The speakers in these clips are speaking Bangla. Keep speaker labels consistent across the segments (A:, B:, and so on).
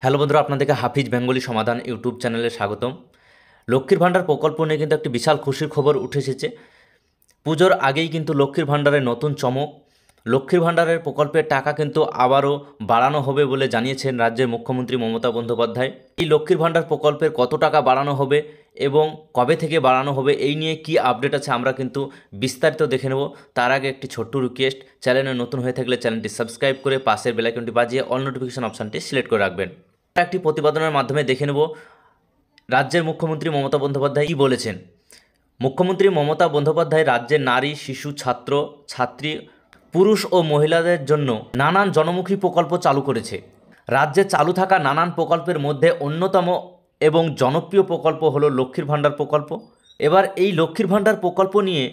A: হ্যালো বন্ধুরা, আপনাদেরকে হাফিজ বেঙ্গলি সমাধান ইউটিউব চ্যানেলে স্বাগতম। লক্ষ্মীর ভাণ্ডার প্রকল্প নিয়ে কিন্তু একটি বিশাল খুশির খবর উঠে এসেছে। পুজোর আগেই কিন্তু লক্ষ্মীর ভাণ্ডারের নতুন চমক। লক্ষ্মীর ভাণ্ডারের প্রকল্পের টাকা কিন্তু আবারও বাড়ানো হবে বলে জানিয়েছেন রাজ্যের মুখ্যমন্ত্রী মমতা বন্দ্যোপাধ্যায়। এই লক্ষ্মীর ভাণ্ডার প্রকল্পের কত টাকা বাড়ানো হবে এবং কবে থেকে বাড়ানো হবে, এই নিয়ে কি আপডেট আছে আমরা কিন্তু বিস্তারিত দেখে নেব। তার আগে একটি ছোট্ট রিকোয়েস্ট, চ্যানেলে নতুন হয়ে থাকলে চ্যানেলটি সাবস্ক্রাইব করে পাশের বেল আইকনটি বাজিয়ে অল নোটিফিকেশন অপশানটি সিলেক্ট করে রাখবেন। একটি প্রতিবেদনের মাধ্যমে দেখে নেব রাজ্যের মুখ্যমন্ত্রী মমতা বন্দ্যোপাধ্যায় কী বলেছেন। মুখ্যমন্ত্রী মমতা বন্দ্যোপাধ্যায় রাজ্যের নারী, শিশু, ছাত্র ছাত্রী, পুরুষ ও মহিলাদের জন্য নানান জনমুখী প্রকল্প চালু করেছে। রাজ্যে চালু থাকা নানান প্রকল্পের মধ্যে অন্যতম এবং জনপ্রিয় প্রকল্প হলো লক্ষ্মীর ভাণ্ডার প্রকল্প। এবার এই লক্ষ্মীর ভাণ্ডার প্রকল্প নিয়ে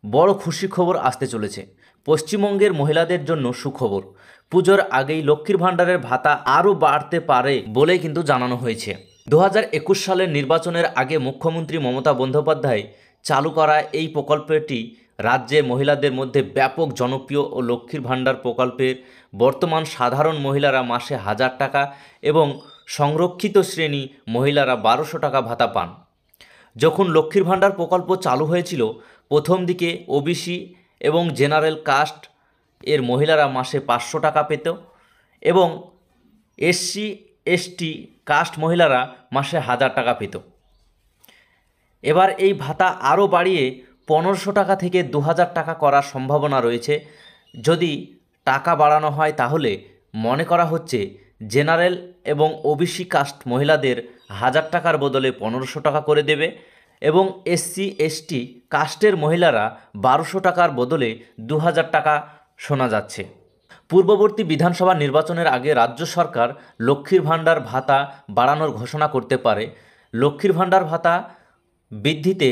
A: বড় খুশি খবর আসতে চলেছে। পশ্চিমবঙ্গের মহিলাদের জন্য সুখবর, পুজোর আগেই লক্ষ্মীর ভাণ্ডারের ভাতা আরও বাড়তে পারে বলেই কিন্তু জানানো হয়েছে। 2021 সালের নির্বাচনের আগে মুখ্যমন্ত্রী মমতা বন্দ্যোপাধ্যায় চালু করা এই প্রকল্পটি রাজ্যে মহিলাদের মধ্যে ব্যাপক জনপ্রিয় ও লক্ষ্মীর ভাণ্ডার প্রকল্পের বর্তমান সাধারণ মহিলারা মাসে 1000 টাকা এবং সংরক্ষিত শ্রেণী মহিলারা 1200 টাকা ভাতা পান। যখন লক্ষ্মীর ভাণ্ডার প্রকল্প চালু হয়েছিল, প্রথম দিকে ওবিসি এবং জেনারেল কাস্ট এর মহিলারা মাসে 500 টাকা পেত এবং এসসি এসটি কাস্ট মহিলারা মাসে 1000 টাকা পেত। এবার এই ভাতা আরও বাড়িয়ে 1500 টাকা থেকে 2000 টাকা করার সম্ভাবনা রয়েছে। যদি টাকা বাড়ানো হয় তাহলে মনে করা হচ্ছে জেনারেল এবং ওবিসি কাস্ট মহিলাদের 1000 টাকার বদলে 1500 টাকা করে দেবে এবং এসসি এসটি কাস্টের মহিলারা 1200 টাকার বদলে 2000 টাকা শোনা যাচ্ছে। পূর্ববর্তী বিধানসভা নির্বাচনের আগে রাজ্য সরকার লক্ষ্মীর ভাণ্ডার ভাতা বাড়ানোর ঘোষণা করতে পারে। লক্ষ্মীর ভাণ্ডার ভাতা বৃদ্ধিতে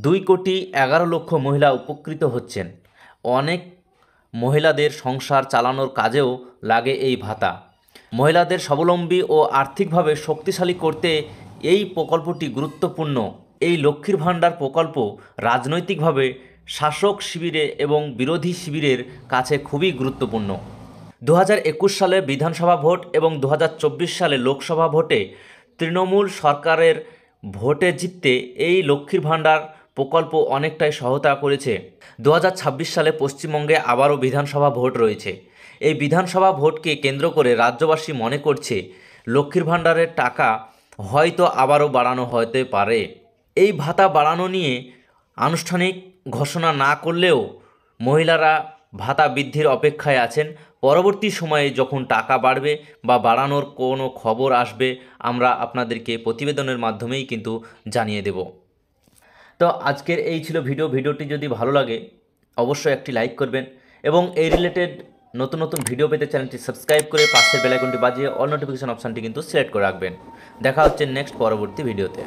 A: 2,11,00,000 মহিলা উপকৃত হচ্ছেন। অনেক মহিলাদের সংসার চালানোর কাজেও লাগে এই ভাতা। মহিলাদের স্বাবলম্বী ও আর্থিকভাবে শক্তিশালী করতে এই প্রকল্পটি গুরুত্বপূর্ণ। এই লক্ষ্মীর ভাণ্ডার প্রকল্প রাজনৈতিকভাবে শাসক শিবিরে এবং বিরোধী শিবিরের কাছে খুবই গুরুত্বপূর্ণ। 2021 সালে বিধানসভা ভোট এবং 2024 সালে লোকসভা ভোটে তৃণমূল সরকারের ভোটে জিততে এই লক্ষ্মীর ভাণ্ডার প্রকল্প অনেকটাই সহায়তা করেছে। 2026 সালে পশ্চিমবঙ্গে আবারও বিধানসভা ভোট রয়েছে। এই বিধানসভা ভোটকে কেন্দ্র করে রাজ্যবাসী মনে করছে লক্ষ্মীর ভাণ্ডারের টাকা হয়তো আবারও বাড়ানো হতে পারে। এই ভাতা বাড়ানো নিয়ে আনুষ্ঠানিক ঘোষণা না করলেও মহিলারা ভাতা বৃদ্ধির অপেক্ষায় আছেন। পরবর্তী সময়ে যখন টাকা বাড়বে বা বাড়ানোর কোনো খবর আসবে, আমরা আপনাদেরকে প্রতিবেদনের মাধ্যমেই কিন্তু জানিয়ে দেব। তো আজকের এই ছিল ভিডিওটি যদি ভালো লাগে অবশ্যই একটি লাইক করবেন এবং এই রিলেটেড নতুন নতুন ভিডিও পেতে চ্যানেলটি সাবস্ক্রাইব করে পাশের বেল আইকনটি বাজিয়ে অল নোটিফিকেশন অপশানটি কিন্তু সিলেক্ট করে রাখবেন। দেখা হচ্ছে নেক্সট পরবর্তী ভিডিওতে।